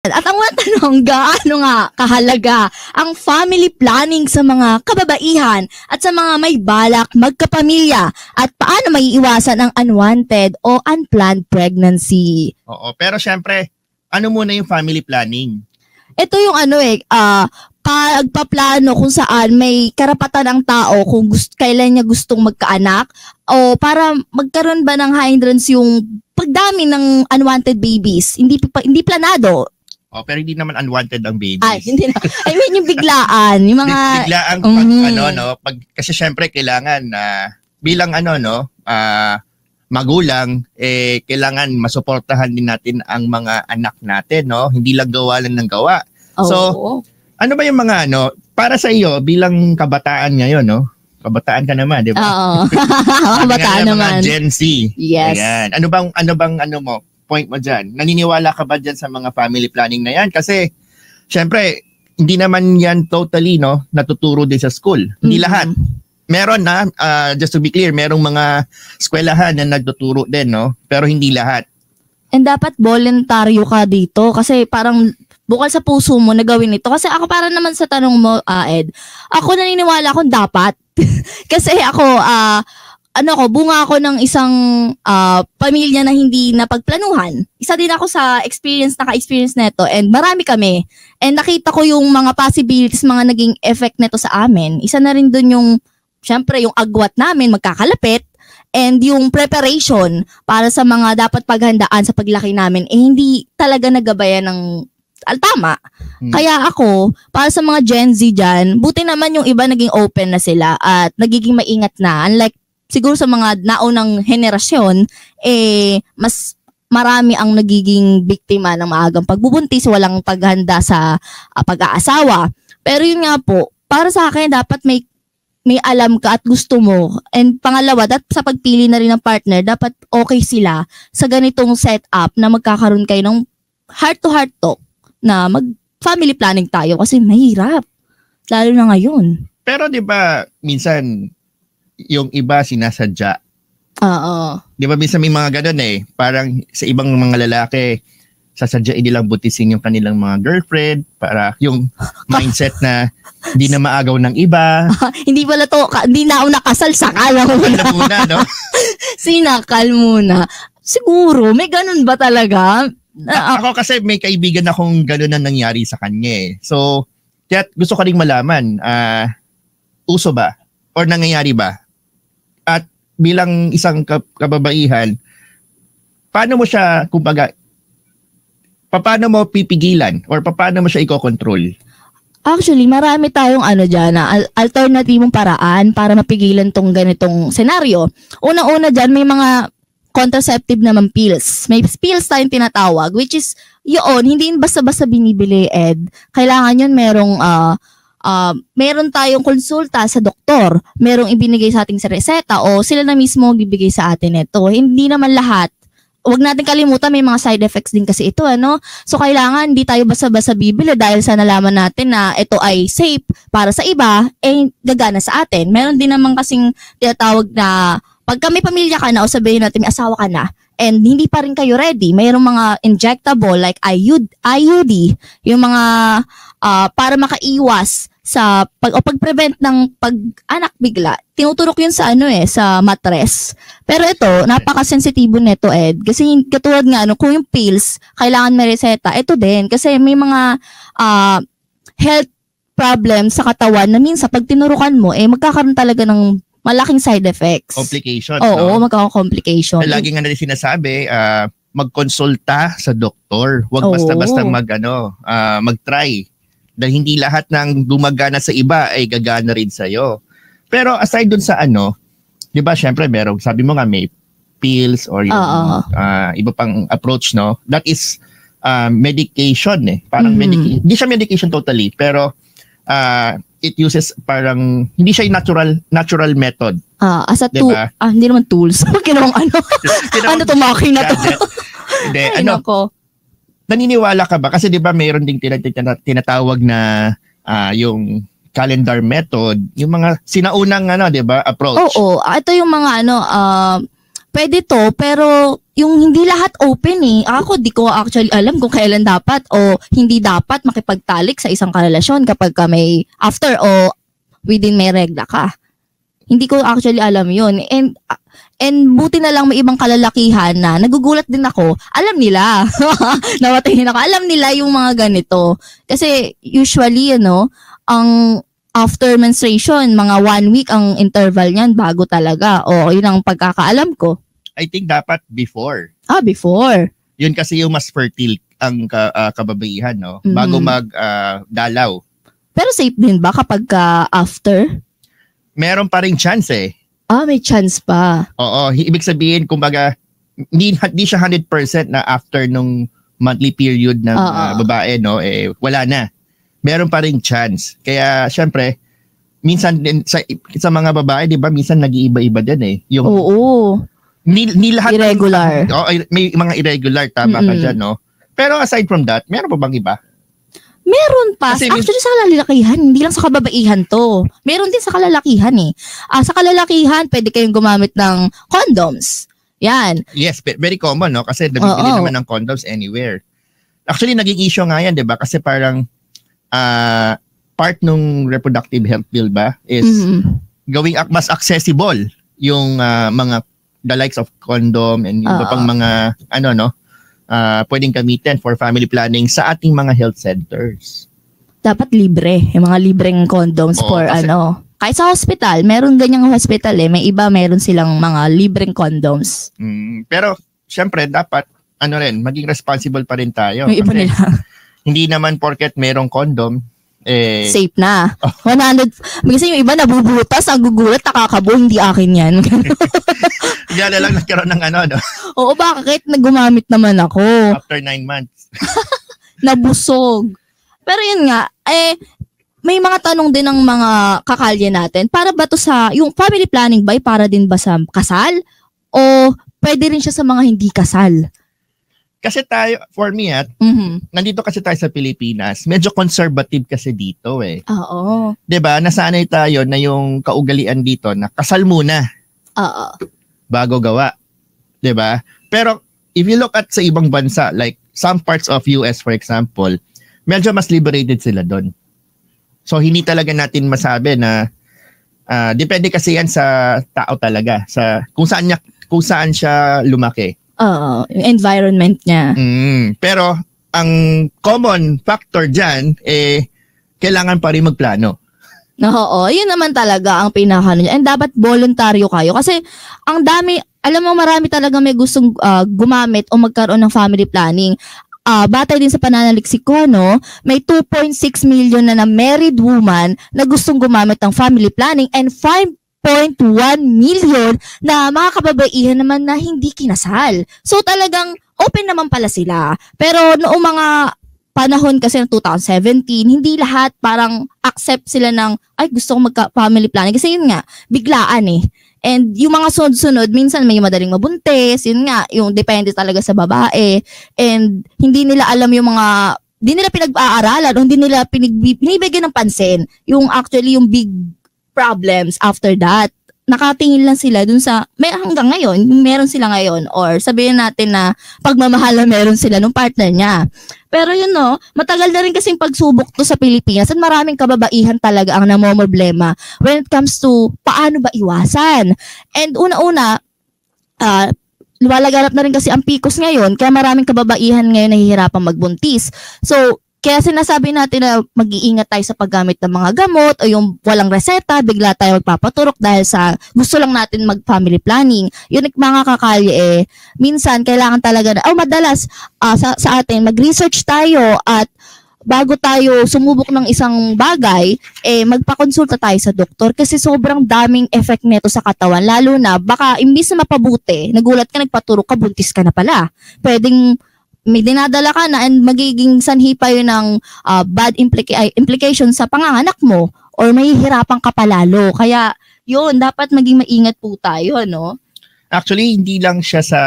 At ang mga tanong, gaano nga kahalaga ang family planning sa mga kababaihan at sa mga may balak magkapamilya at paano maiiwasan ang unwanted o unplanned pregnancy? Oo, pero syempre, ano muna yung family planning? Ito yung pagpaplano kung saan may karapatan ang tao kung kailan niya gustong magkaanak o para magkaroon ba ng hindrance yung pagdami ng unwanted babies. Hindi planado. Oh, pero hindi naman unwanted ang babies. Ay, hindi na. I mean, yung biglaan. Yung mga... Biglaan pag kasi syempre kailangan bilang magulang, kailangan masuportahan din natin ang mga anak natin, no? Hindi lang gawa lang ng gawa. So, ano ba yung mga para sa iyo bilang kabataan ngayon, no? Kabataan ka naman, di ba? Oo. Kabataan naman. Mga Gen Z. Yes. Ayan. Ano bang point mo dyan? Naniniwala ka ba dyan sa mga family planning na yan? Kasi, syempre, hindi naman yan totally, natuturo din sa school. Hindi lahat. Meron just to be clear, merong mga eskwelahan na nagtuturo din, no? Pero hindi lahat. And dapat voluntaryo ka dito kasi parang bukal sa puso mo na gawin ito. Kasi ako para naman sa tanong mo, Ed, ako naniniwala akong dapat. Kasi ako, bunga ako ng isang pamilya na hindi napagplanuhan. Isa din ako sa naka-experience neto and marami kami. And nakita ko yung mga possibilities, mga naging effect neto sa amin. Isa na rin dun yung, syempre, yung agwat namin magkakalapit and yung preparation para sa mga dapat paghandaan sa paglaki namin, hindi talaga nagabayan ng tama. Kaya ako, para sa mga Gen Z dyan, buti naman yung iba naging open na sila at nagiging maingat na. Unlike siguro sa mga naunang henerasyon, mas marami ang nagiging biktima ng maagang pagbubuntis, walang paghanda sa pag-aasawa. Pero yun nga po, para sa akin dapat may alam ka at gusto mo. And pangalawa, sa pagpili na rin ng partner, dapat okay sila sa ganitong setup na magkakaroon kayo ng heart-to-heart talk na mag-family planning tayo kasi mahirap. Lalo na ngayon. Pero di ba minsan yung iba sinasadya. Oo. Di ba minsan may mga ganun parang sa ibang mga lalaki, sasadyain nilang butisin yung kanilang mga girlfriend para yung mindset na hindi na maagaw ng iba. Hindi pala to, hindi na ako nakasal, sakal ako muna. No? Sinakal muna. Siguro, may ganun ba talaga? Ako kasi may kaibigan akong ganun na nangyari sa kanya. So, kaya gusto ko rin malaman, uso ba? Or nangyayari ba? At bilang isang kababaihan, paano mo siya, paano mo pipigilan or paano mo siya iko-control? Actually, marami tayong alternatibong paraan para mapigilan tong ganitong senaryo. Unang-una dyan, may mga contraceptive naman pills. May pills tayong tinatawag, which is yun, hindi basta-basta binibili, Ed. Kailangan yun meron tayong konsulta sa doktor, merong ibinigay sa ating reseta o sila na mismo bibigay sa atin ito. Hindi naman lahat. Huwag natin kalimutan, may mga side effects din kasi ito, So, kailangan hindi tayo basta-basta bibili dahil sa nalaman natin na ito ay safe para sa iba, gagana sa atin. Meron din naman kasing tinatawag na pagka may pamilya ka na o sabihin natin may asawa ka na and hindi pa rin kayo ready, mayroong mga injectable like IUD, yung mga para makaiwas sa pag-prevent ng pag-anak bigla, tinuturok yun sa sa mattress. Pero ito, napaka-sensitibo nito, Ed. Kasi katulad nga, kung yung pills, kailangan may reseta, ito din. Kasi may mga health problems sa katawan na minsan pag tinurukan mo, magkakaroon talaga ng malaking side effects. Complications. Oo, magkakaroon-complication. Lagi nga natin sinasabi, magkonsulta sa doktor. Huwag basta-basta mag-try. Dahil hindi lahat ng gumagana sa iba ay gagana rin sa'yo. Pero aside dun sa di ba, syempre, sabi mo nga may pills or yung iba pang approach, no? That is medication, Parang medication. Hindi siya medication totally, pero it uses hindi siya yung natural method. As a tool, diba? Hindi naman tools. Kinawang ano to, makina to? Hindi, naniniwala ka ba? Kasi di ba mayroon ding tinatawag na yung calendar method, yung mga sinaunang di ba, approach. Oo, ito yung mga pwede to, pero yung hindi lahat open eh. Ako, di ko actually alam kung kailan dapat o hindi dapat makipagtalik sa isang karelasyon kapag ka may after o within may regla ka. Hindi ko actually alam yun. And buti na lang may ibang kalalakihan na nagugulat din ako. Alam nila. Nawatingin ako. Alam nila yung mga ganito. Kasi usually, ang after menstruation, mga 1 week ang interval niyan bago talaga. O, yun ang pagkakaalam ko. I think dapat before. Before. Yun kasi yung mas fertile ang kababaihan, no? Mhm. Bago mag-dalaw. Pero safe din ba kapag after? Meron pa rin chance eh. May chance pa. Oo, ibig sabihin, kumbaga, hindi siya 100% na after nung monthly period ng babae, no? Wala na. Meron pa rin chance. Kaya, syempre, minsan din sa mga babae, di ba, minsan nag-iiba-iba din eh. Yung, Oo. Ni lahat Irregular. May mga irregular, tama ka dyan, no? Pero aside from that, meron pa bang iba? Meron pa. Kasi Actually, sa kalalakihan, hindi lang sa kababaihan to. Meron din sa kalalakihan eh. Sa kalalakihan, pwede kayong gumamit ng condoms. Yan. Yes, very common, no? Kasi nabibili naman ng condoms anywhere. Actually, naging issue nga yan, di ba? Kasi parang part nung reproductive health bill ba is gawing mas accessible yung mga the likes of condom and yung iba pang mga pwedeng gamitin for family planning sa ating mga health centers. Dapat libre. Yung mga libreng condoms for kasi, kahit sa hospital, meron ganyang hospital eh. May iba meron silang mga libreng condoms. Pero syempre dapat maging responsible pa rin tayo. May iba nila. Hindi naman porket merong condom, safe na. 100. Kasi yung iba nabubutas, ang gugulat, nakakabo, hindi akin yan. Diyan na lang nagkaroon ng no? Oo, bakit? Nagumamit naman ako. After 9 months. Nabusog. Pero yun nga, may mga tanong din ng mga kakalye natin. Para ba to yung family planning ba, para din ba sa kasal? O pwede rin siya sa mga hindi kasal? Kasi tayo, for me, nandito kasi tayo sa Pilipinas, medyo conservative kasi dito eh. Oo. 'Di ba? Nasanay tayo na yung kaugalian dito na kasal muna. Oo. Bago gawa. 'Di ba? Pero if you look at sa ibang bansa, like some parts of US for example, medyo mas liberated sila doon. So hindi talaga natin masabi na depende kasi yan sa tao talaga, sa kung saan siya lumaki. Yung environment niya. Pero ang common factor dyan, kailangan pa rin magplano. Oo, yun naman talaga ang pinaka niya. And dapat voluntaryo kayo. Kasi ang dami, alam mo marami talaga may gustong gumamit o magkaroon ng family planning. Batay din sa pananaliksik ko, may 2.6 million na married woman na gustong gumamit ng family planning and 5.1 million na mga kababaihan naman na hindi kinasal. So talagang open naman pala sila. Pero noong mga panahon kasi ng 2017, hindi lahat parang accept sila ng, gusto ko magka-family planning. Kasi yun nga, biglaan eh. And yung mga sunod-sunod, minsan may madaling mabuntis, yun nga, yung depende talaga sa babae. And hindi nila alam yung mga, hindi nila pinag-aaralan o hindi nila binibigyan ng pansin. Yung actually, yung big problems after that. Nakatingin lang sila dun sa, hanggang ngayon, meron sila ngayon. Or sabihin natin na pagmamahal na meron sila nung partner niya. Pero yun matagal na rin kasing pagsubok to sa Pilipinas at maraming kababaihan talaga ang namomroblema when it comes to paano ba iwasan. And una-una, lumalaganap na rin kasi ang PCOS ngayon, kaya maraming kababaihan ngayon nahihirapang magbuntis. So, kaya sinasabi natin na mag-iingat tayo sa paggamit ng mga gamot o yung walang reseta, bigla tayo magpapaturok dahil sa gusto lang natin mag-family planning. Yun mga kakalye minsan kailangan talaga na, madalas sa atin, mag-research tayo at bago tayo sumubok ng isang bagay, magpakonsulta tayo sa doktor kasi sobrang daming effect nito sa katawan. Lalo na, baka imbis na mapabuti, nagulat ka, nagpaturok ka, buntis ka na pala. Pwedeng may dinadala ka na and magiging sanhi pa yun ng bad implication sa panganganak mo or may hirapan ka palalo. Kaya yun, dapat maging maingat po tayo, Actually, hindi lang siya sa,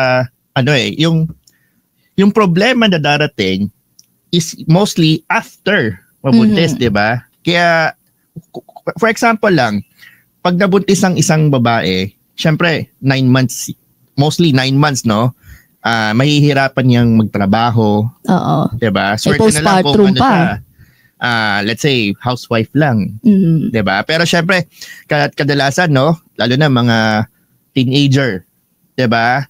yung problema na darating is mostly after mabuntis, di ba? Kaya, for example lang, pag nabuntis ang isang babae, syempre, 9 months mostly 9 months, no? Mahihirapan niyang magtrabaho. Oo. Diba? Swerte na lang kung postpartum ano pa. siya. Let's say, housewife lang. Mm. Diba? Pero syempre, kadalasan, no? Lalo na mga teenager. Diba?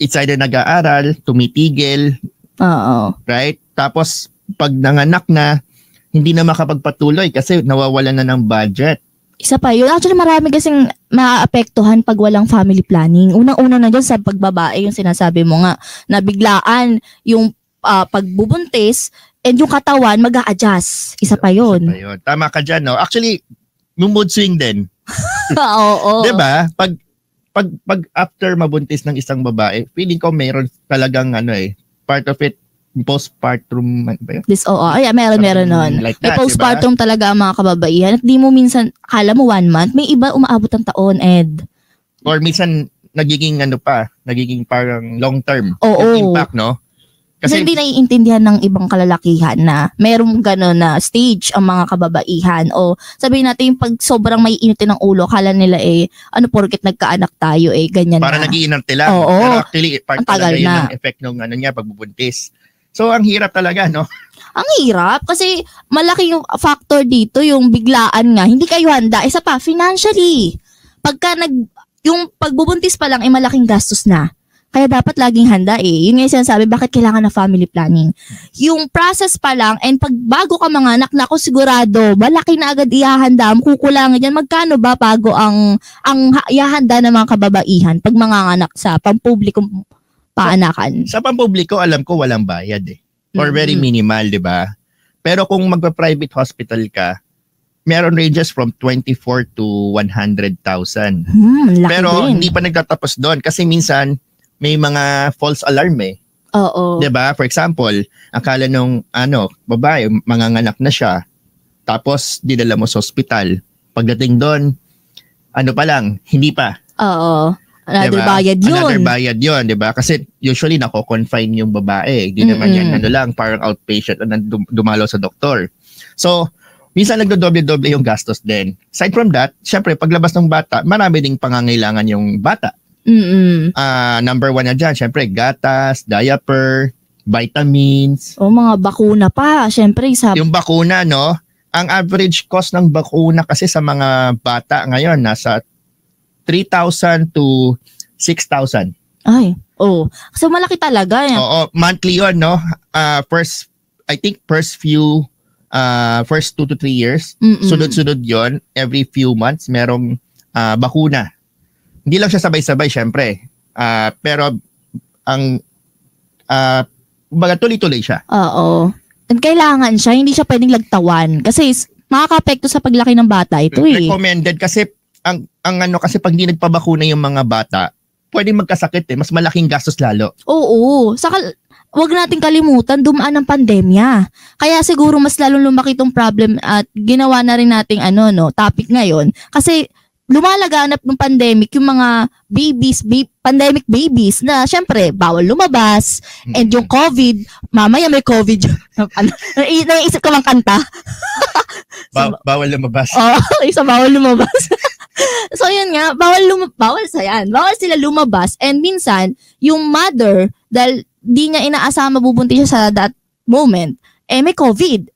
It's either nag-aaral, tumitigil, Oo. right? Tapos, pag nanganak na, hindi na makapagpatuloy kasi nawawalan na ng budget. Isa pa yun. Actually, marami kasing maaapektuhan pag walang family planning. Unang-una na dyan sa pagbabae, yung sinasabi mo nga, na biglaan yung pagbubuntis and yung katawan mag-a-adjust. Isa pa yun. Tama ka dyan, no? Actually, yung mood swing din. Oo. Diba? Pag after mabuntis ng isang babae, feeling ko mayroon talagang part of it, postpartum, ano ba yun? Meron nun. Like May that, postpartum talaga ang mga kababaihan. At di mo minsan, kala mo 1 month, may iba umaabot ng taon, Ed. Or minsan, nagiging parang long term. Oo. Yung impact, no? Kasi hindi naiintindihan ng ibang kalalakihan na merong gano'n na stage ang mga kababaihan. O sabihin natin, pag sobrang may initin ng ulo, kala nila porket nagkaanak tayo, ganyan para na. nag-iinarte lang. Oo. Pero actually, part Ang tagal talaga yun na. ng effect ng pagbubuntis. So, ang hirap talaga, no? Ang hirap kasi malaki yung factor dito, yung biglaan nga. Hindi kayo handa. Isa pa, financially. Yung pagbubuntis pa lang, malaking gastos na. Kaya dapat laging handa Yun nga yung sinasabi, bakit kailangan na family planning. Yung process pa lang, and pag bago ka manganak, nako sigurado, malaki na agad ihahanda mo, kukulangan dyan. Magkano ba bago ang ihahanda ng mga kababaihan pag manganganak sa pampublikong paanakan? Sa pampubliko, alam ko walang bayad Or very minimal, di ba? Pero kung magpa-private hospital ka, meron ranges from 24 to 100,000. Laki Pero din. hindi pa nagtatapos doon kasi minsan may mga false alarm Oo. 'Di ba? For example, akala nung babae, manganganak na siya. Tapos dinala mo sa ospital. Pagdating doon, pa lang, hindi pa. Oo. Another Diba? bayad yun. Another bayad yun, 'di ba? Kasi usually nako-confine yung babae. Hindi naman yan lang parang outpatient na dumalo sa doktor. So, minsan nagdodoble-doble yung gastos din. Aside from that, syempre paglabas ng bata, marami ding pangangailangan yung bata. Number 1 na dyan, syempre gatas, diaper, vitamins. Mga bakuna pa. Syempre, Yung bakuna, no? Ang average cost ng bakuna kasi sa mga bata ngayon, nasa 3,000 to 6,000. Ay, so malaki talaga yan. Oo, monthly yun, no? First 2 to 3 years. Sunod-sunod yon, every few months, merong bakuna. Hindi lang siya sabay-sabay, syempre. Pero, kumbaga tuloy-tuloy siya. Oo. And kailangan siya, hindi siya pwedeng lagtawan. Kasi makaka-apekto sa paglaki ng bata ito Recommended kasi, kasi pag hindi nagpabakuna yung mga bata, pwedeng magkasakit Mas malaking gastos lalo. Oo. Saka, wag nating kalimutan, dumaan ng pandemya. Kaya siguro mas lalong lumaki itong problem at ginawa na rin nating topic ngayon. Kasi, lumalaganap ng pandemic yung mga pandemic babies na syempre bawal lumabas and yung COVID, mamaya may COVID. Naiisip ko mang kanta. Bawal lumabas. Isa bawal lumabas. So yun nga, bawal sila lumabas and minsan yung mother dahil di niya inaasama bubuntis siya sa that moment, may COVID.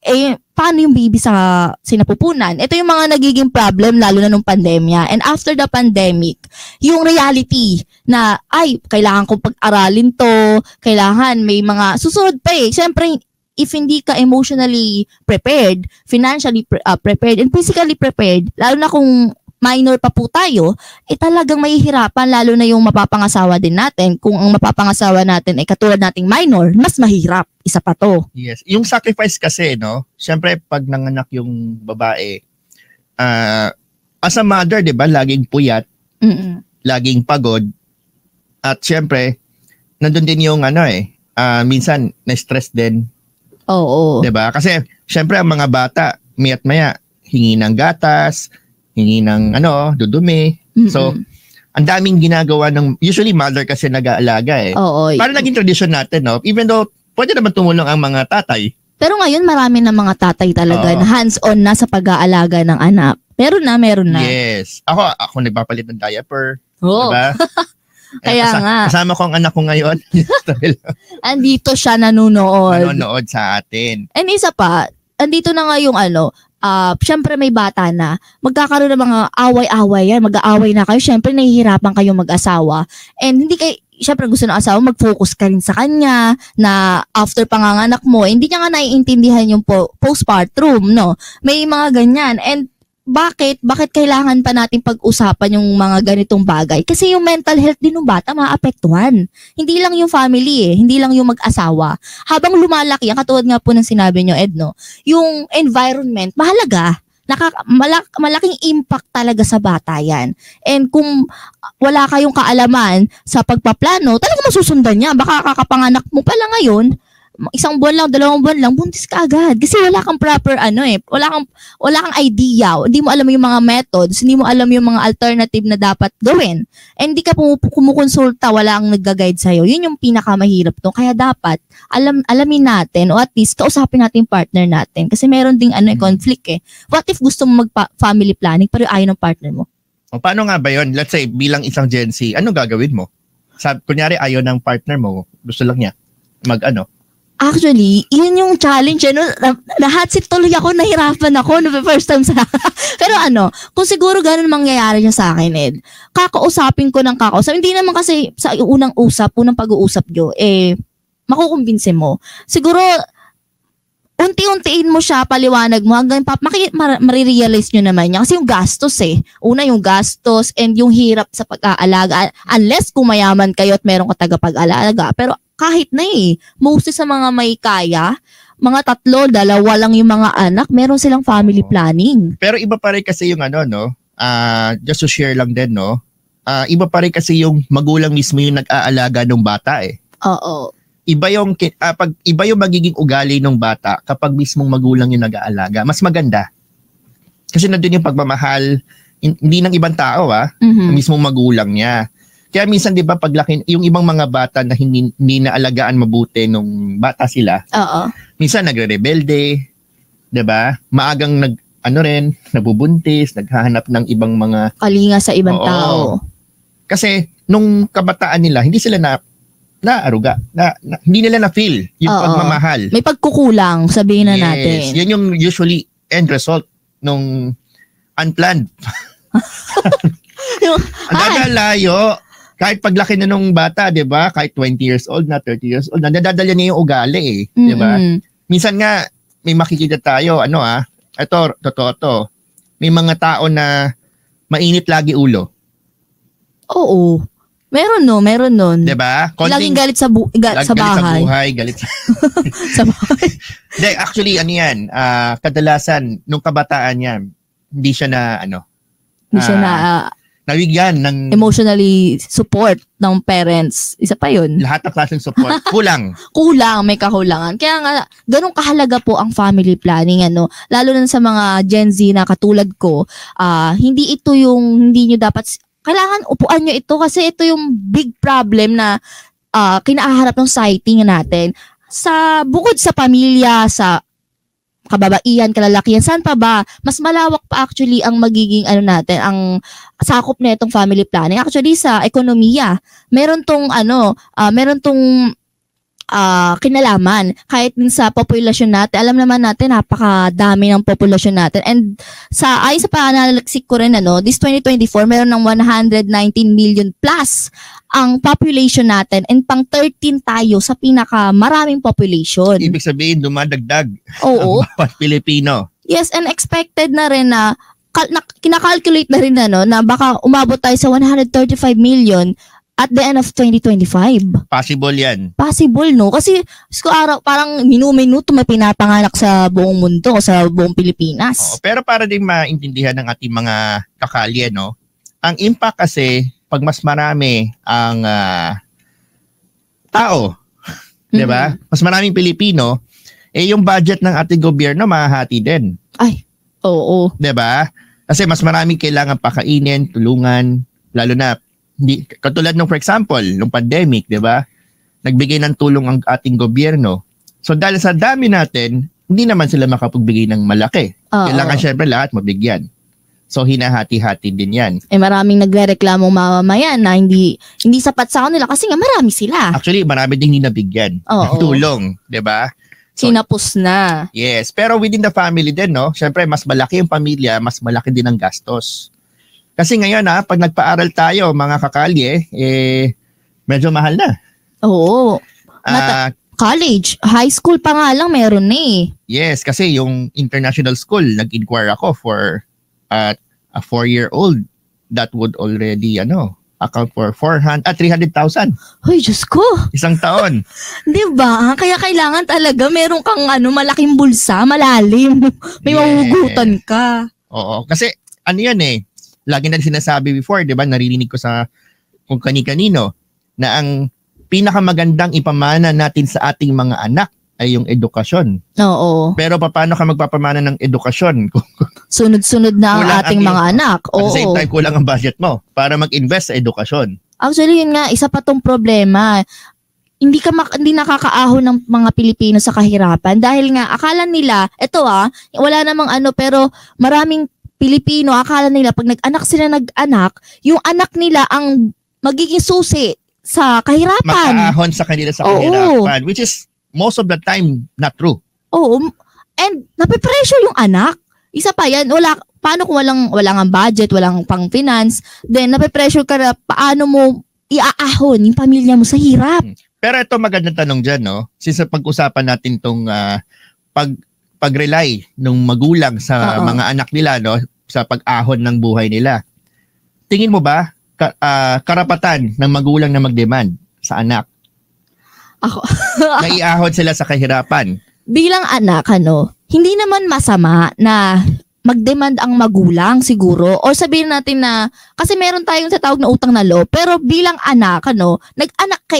Paano yung baby sa sinapupunan? Ito yung mga nagiging problem lalo na nung pandemya. And after the pandemic, yung reality na, kailangan kong pag-aralin to, kailangan may mga susunod pa Siyempre, if hindi ka emotionally prepared, financially prepared, and physically prepared, lalo na kung minor pa po tayo, talagang mahihirapan lalo na yung mapapangasawa din natin. Kung ang mapapangasawa natin ay katulad nating minor, mas mahirap. Isa pa to. Yes. Yung sacrifice kasi, no? Siyempre, pag nanganak yung babae, as a mother, di ba, laging puyat, laging pagod, at siyempre, nandun din yung minsan, na-stress din. Oo. Di ba? Kasi, siyempre, ang mga bata, mayat maya, hingi ng gatas, hingi ng dudumi. So, ang daming ginagawa usually mother kasi nag-aalaga Oo. Parang naging tradition natin, no? Even though, pwede naman tumulong ang mga tatay. Pero ngayon, marami na mga tatay talaga na hands-on na sa pag-aalaga ng anak. Meron na. Yes. Ako nagpapalit ng diaper. Oo. Diba? Kaya nga. Kasama ko ang anak ko ngayon. Andito siya nanonood. Nanonood sa atin. And isa pa, andito na nga yung syempre may bata na, magkakaroon ng mga away-away yan, mag-aaway na kayo, syempre nahihirapan kayong mag-asawa. And hindi kayo, syempre gusto ng asawa, mag-focus ka rin sa kanya, na after panganganak mo, hindi niya nga naiintindihan yung postpartum, no? May mga ganyan. And bakit kailangan pa natin pag-usapan yung mga ganitong bagay? Kasi yung mental health din ng bata maapektuhan. Hindi lang yung family hindi lang yung mag-asawa. Habang lumalaki, ang katulad nga po ng sinabi nyo, Ed, no, yung environment, mahalaga. Malaking impact talaga sa bata yan. And kung wala kayong kaalaman sa pagpaplano, talaga masusundan niya. Baka kakapanganak mo pala ngayon, 1 buwan lang, 2 buwan lang, buntis ka agad. Kasi wala kang proper wala kang idea. Hindi mo alam yung mga methods, hindi mo alam yung mga alternative na dapat gawin. And hindi ka kumukonsulta, wala kang nagga-guide sa'yo. Yun yung pinakamahirap to. Kaya dapat, alamin natin, o at least, kausapin natin yung partner natin. Kasi meron ding conflict What if gusto mo mag-family planning, pero ayaw ng partner mo? O paano nga ba yun? Let's say, bilang isang Gen Z, ano gagawin mo? Kunyari, ayaw ng partner mo, gusto lang niya, Actually, yun yung challenge. Na-hot seat tuloy ako, nahirapan ako no first time sa Pero kung siguro ganun mangyayari niya sa akin, Ed, kakausapin ko ng kakausap. Hindi naman kasi sa unang pag-uusap nyo, makukumbinsin mo. Siguro, unti-untiin mo siya, paliwanag mo, hanggang marirealize nyo naman niya. Kasi yung gastos Una yung gastos and yung hirap sa pag-aalaga. Unless kung mayaman kayo at meron ka tagapag-alaga. Pero kahit na mostly sa mga may kaya, mga 3, 2 lang yung mga anak, meron silang family planning. Pero iba pa rin kasi yung just to share lang din, no? Iba pa rin kasi yung magulang mismo yung nag-aalaga ng bata Oo. Iba yung magiging ugali ng bata kapag mismong magulang yung nag-aalaga. Mas maganda. Kasi nandun yung pagmamahal, hindi ng ibang tao, mismong magulang niya. Kaya minsan 'di ba paglaki yung ibang mga bata na hindi naalagaan mabuti nung bata sila. Oo. Minsan nagre-rebelde, 'di ba? Maagang nabubuntis, naghahanap ng ibang mga kalinga sa ibang tao. Kasi nung kabataan nila, hindi sila naaruga, hindi nila na-feel yung pagmamahal. May pagkukulang, sabihin na natin. Yan yung usually end result nung unplanned. Ang layo. Kahit paglaki na nung bata, 'di ba? Kahit 20 years old na, 30 years old na, nadadala niya yung ugali 'di ba? Minsan nga may makikita tayo, ito totoo to. May mga tao na mainit lagi ulo. Oo. Meron nun. 'Di ba? Laging galit sa bahay. Galit sa buhay, galit sa bahay. Actually, yan? Kadalasan nung kabataan niya, hindi siya nabigyan ng emotionally support ng parents. Isa pa yun. Lahat ng klaseng support. Kulang, may kakulangan. Kaya nga, ganun kahalaga po ang family planning. Lalo na sa mga Gen Z na katulad ko, hindi nyo dapat, kailangan upuan nyo ito kasi ito yung big problem na kinaaharap ng society natin. Bukod sa pamilya, sa kababaihan, kalalakihan, saan pa ba? Mas malawak pa actually ang magiging ang sakop na itong family planning. Actually sa ekonomiya, meron tong kinalaman. Kahit din sa populasyon natin, alam naman natin napakadami ng populasyon natin. And ayon sa pananaliksik ko rin this 2024 meron ng 119 million plus ang population natin and pang 13 tayo sa pinakamaraming population. Ibig sabihin dumadagdag ang bawat Pilipino. Yes, and expected na rin na kinakalculate na rin na baka umabot tayo sa 135 million at the end of 2025. Possible yan. Possible, no? Kasi parang minuto may pinapanganak sa buong mundo o sa buong Pilipinas. Pero para din maintindihan ng ating mga kakalye, ang impact kasi pag mas marami ang tao, 'di ba? Mas maraming Pilipino, yung budget ng ating gobyerno mahahati din. Ay, oo. 'Di ba? Kasi mas maraming kailangan pakainin, tulungan, lalo na katulad nung for example, nung pandemic, 'di ba? Nagbigay ng tulong ang ating gobyerno. So dahil sa dami natin, hindi naman sila makapagbigay ng malaki. Kailangan syempre lahat mabigyan. So hinahati-hati din yan. Maraming nagrereklamong mamamayan na hindi sapat sa kanila kasi nga marami sila. Actually, marami din hindi nabigyan ng tulong, 'di ba? So, sinapos na. Yes, pero within the family din, no? Syempre, mas malaki yung pamilya, mas malaki din ang gastos. Kasi ngayon, pag nagpaaral tayo, mga kakalye, medyo mahal na. Oo. College, high school pa nga lang meron na eh. Yes, kasi yung international school, nag-inquire ako for a 4-year-old that would already account for 300,000. Hoy, Diyos ko. Isang taon. 'Di ba? Kaya kailangan talaga meron kang malaking bulsa, malalim. May mahugutan ka. Oo, kasi yan lagi na sinasabi before, 'di ba? Naririnig ko sa kung kani-kanino na ang pinakamagandang ipamana natin sa ating mga anak ay yung edukasyon. Oo. Pero paano ka magpapamana ng edukasyon? Sunod-sunod na ang ating mga anak. Oo. At the same time, kulang ang budget mo para mag-invest sa edukasyon. Actually, yun nga, isa pa tong problema. Hindi nakakaahon ng mga Pilipino sa kahirapan dahil nga akala nila, wala namang pero maraming Pilipino, akala nila pag nag-anak, yung anak nila ang magiging susi sa kahirapan. Makaahon sa kanila sa kahirapan, which is most of the time, not true. Oo. And nape-pressure yung anak. Isa pa yan, paano kung walang ang budget, walang pang finance, then nape-pressure ka na paano mo iaahon yung pamilya mo sa hirap. Pero ito magandang tanong dyan, no? Since pag-usapan natin itong pag-rely ng magulang sa mga anak nila, no? Sa pag-ahon ng buhay nila. Tingin mo ba, karapatan ng magulang na mag-demand sa anak? Ako. Naiahon sila sa kahirapan. Bilang anak, hindi naman masama na mag-demand ang magulang siguro. O sabihin natin na, kasi meron tayong tatawag na utang na loob, pero bilang anak, nag-anak ka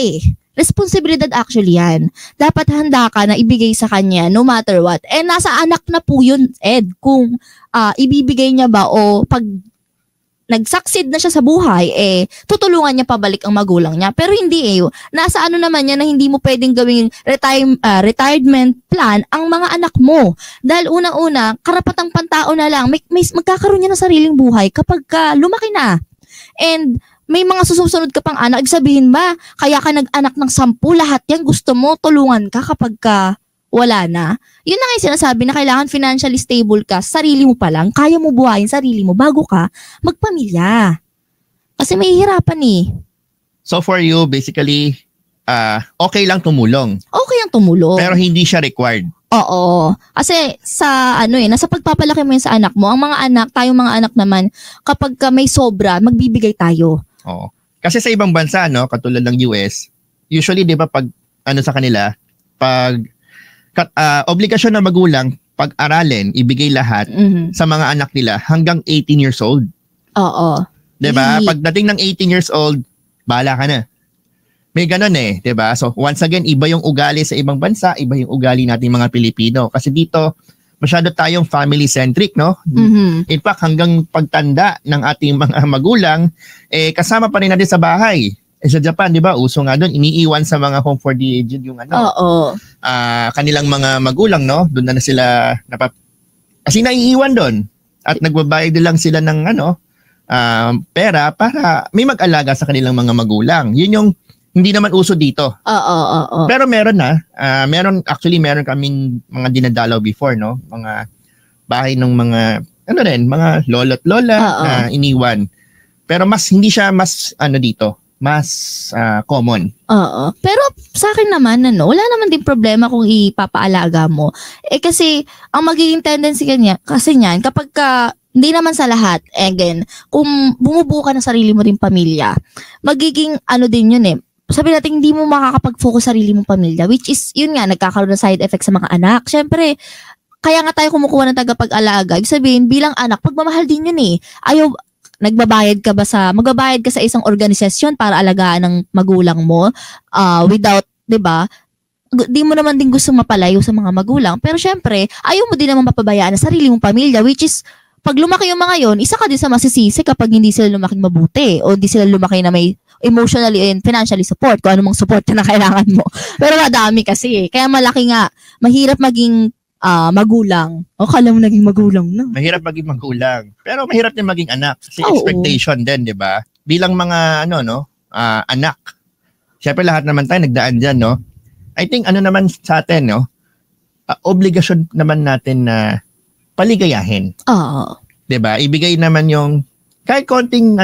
responsibilidad actually yan. Dapat handa ka na ibigay sa kanya no matter what. Nasa anak na po yun, Ed, kung ibibigay niya ba o pag nag-succeed na siya sa buhay, tutulungan niya pabalik ang magulang niya. Pero hindi nasa naman niya na hindi mo pwedeng gawing retirement plan ang mga anak mo. Dahil unang-una, karapatang pantao na lang, may magkakaroon niya ng sariling buhay kapag lumaki na. And may mga susunod ka pang anak, sabihin ba, kaya ka nag-anak ng 10, lahat yan gusto mo, tulungan ka kapag wala na. Yun na nga yung sinasabi na kailangan financially stable ka, sarili mo pa lang, kaya mo buhayin sarili mo bago ka magpamilya. Kasi may hirapan So for you, basically, okay lang tumulong. Okay ang tumulong. Pero hindi siya required. Oo. Kasi sa nasa pagpapalaki mo yun sa anak mo, ang mga anak, tayong mga anak naman, kapag may sobra, magbibigay tayo. Oo. Kasi sa ibang bansa, katulad ng US, usually, di ba, pag sa kanila, pag obligasyon ng magulang, pag-aralin, ibigay lahat sa mga anak nila hanggang 18 years old. Oo. Diba? Pagdating ng 18 years old, bahala ka na. May ganun diba? So once again, iba yung ugali sa ibang bansa, iba yung ugali nating mga Pilipino. Kasi dito, masyado tayong family-centric, no? Mm-hmm. In fact, hanggang pagtanda ng ating mga magulang, kasama pa rin natin sa bahay. Sa Japan, di ba, uso nga doon, iniiwan sa mga home for the aged yung kanilang mga magulang, no? Doon na sila, kasi naiiwan doon. At nagbabayad lang sila ng pera para may mag-alaga sa kanilang mga magulang. Yun yung hindi naman uso dito. Pero meron na. Meron kaming mga dinadalaw before, no? Mga bahay ng mga, mga lolo't lola na iniwan. Pero hindi siya mas, dito. Mas common. Oo. Pero sa akin naman, wala naman din problema kung ipapaalaga mo. Kasi, ang magiging tendency kasi niyan, kapag hindi naman sa lahat, again, kung bumubuo ka ng sarili mo rin pamilya, magiging din yun sabi natin, hindi mo makakapag-focus sa sarili mong pamilya, which is, yun nga, nagkakaroon ng side effect sa mga anak. Siyempre, kaya nga tayo kumukuha ng tagapag-alaga. Ibig sabihin, bilang anak, pagmamahal din yun magbabayad ka sa isang organisasyon para alagaan ng magulang mo without, 'di ba? Di mo naman din gusto mapalayo sa mga magulang. Pero syempre, ayaw mo din naman mapabayaan ang sarili mong pamilya, which is pag lumaki yung mga yon, isa ka din sa masisisi kapag hindi sila lumaking mabuti o hindi sila lumaki na may emotionally and financially support, kung anumang support na kailangan mo. Pero madami kasi Kaya mahirap maging magulang. O, kala mo naging magulang na. Mahirap maging magulang. Pero mahirap din maging anak. Kasi Oo. expectation din, di ba? Bilang mga, anak. Siyempre lahat naman tayo nagdaan dyan, no? I think, naman sa atin, no? Obligasyon naman natin na paligayahin. Oo. Di ba? Ibigay naman yung, kahit konting,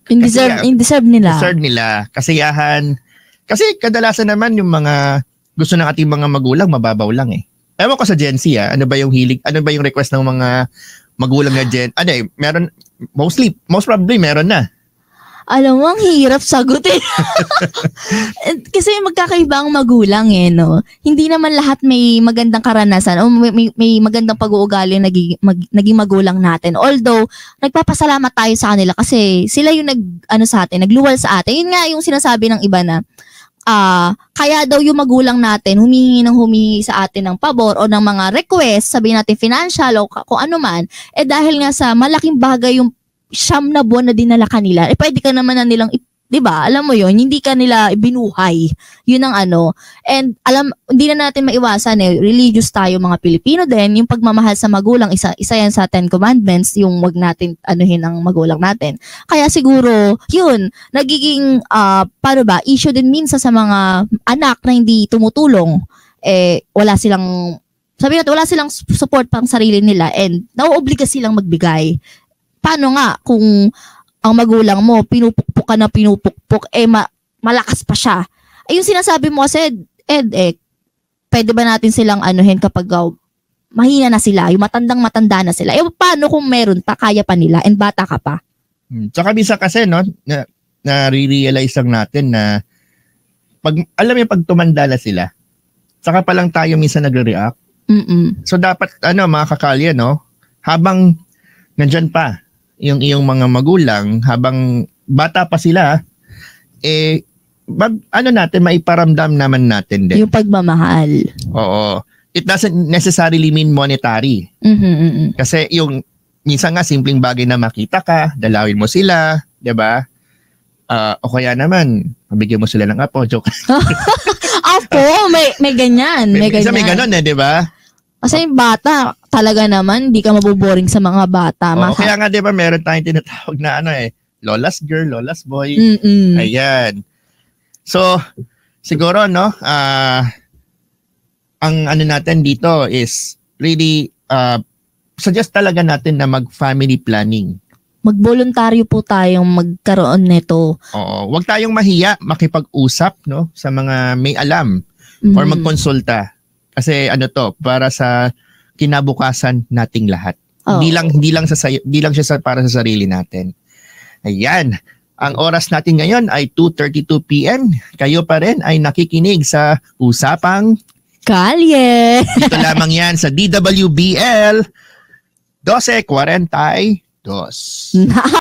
Indeserve nila. deserve nila, kasiyahan. Kasi kadalasan naman yung mga gusto ng ating mga magulang, mababaw lang eh. Ewan ko sa Gen Z, ano ba yung hilig, ano ba yung request ng mga magulang na meron, most probably meron na. Alam mo, ang hirap sagutin. Kasi magkakaiba ang magulang no? Hindi naman lahat may magandang karanasan o may magandang pag-uugali naging magulang natin. Although, nagpapasalamat tayo sa kanila kasi sila yung nagluwal sa atin. Yun nga yung sinasabi ng iba na, kaya daw yung magulang natin humingi sa atin ng pabor o ng mga request, sabihin natin financial o kung ano man, dahil nga sa malaking bagay yung 9 na buwan na dinala kanila, pwede ka naman na nilang, di ba, alam mo yon, hindi ka nila binuhay. Yun ang And hindi na natin maiwasan religious tayo mga Pilipino din, yung pagmamahal sa magulang, isa yan sa 10 commandments, yung wag natin anuhin ang magulang natin. Kaya siguro, yun, nagiging, issue din minsan sa mga anak na hindi tumutulong, wala silang support pang sarili nila and nauobliga silang magbigay. Paano nga kung ang magulang mo, pinupukpuk ka na pinupukpuk, malakas pa siya. Yung sinasabi mo kasi, pwede ba natin silang anuhin kapag mahina na sila, yung matanda na sila. Paano kung meron pa, kaya pa nila, and bata ka pa? Tsaka bisa kasi, nare-realize lang natin na, pag tumanda na sila, saka pa lang tayo minsan nagre-react. So dapat, mga kakalya, habang nandyan pa, yung iyong mga magulang, habang bata pa sila, maiparamdam naman natin din. Yung pagmamahal. Oo. It doesn't necessarily mean monetary. Kasi yung, minsan nga, simpleng bagay na makita ka, dalawin mo sila, di ba? O kaya naman, mabigyan mo sila ng apo, joke. Apo, may ganyan. May ganyan. May ganon di ba? Kasi yung bata, talaga naman, hindi ka maboboring sa mga bata. Kaya nga, di ba, meron tayong tinatawag na Lola's girl, Lola's boy. Ayan. So, siguro, ang natin dito is really, suggest talaga natin na mag-family planning. Magboluntaryo po tayong magkaroon nito. Oo. Huwag tayong mahiya, makipag-usap, sa mga may alam or magkonsulta. Kasi para sa kinabukasan nating lahat. Hindi lang siya para sa sarili natin. Ayan. Ang oras natin ngayon ay 2:32 PM. Kayo pa rin ay nakikinig sa Usapang Kalye. Ito lamang yan sa DWBL 1242.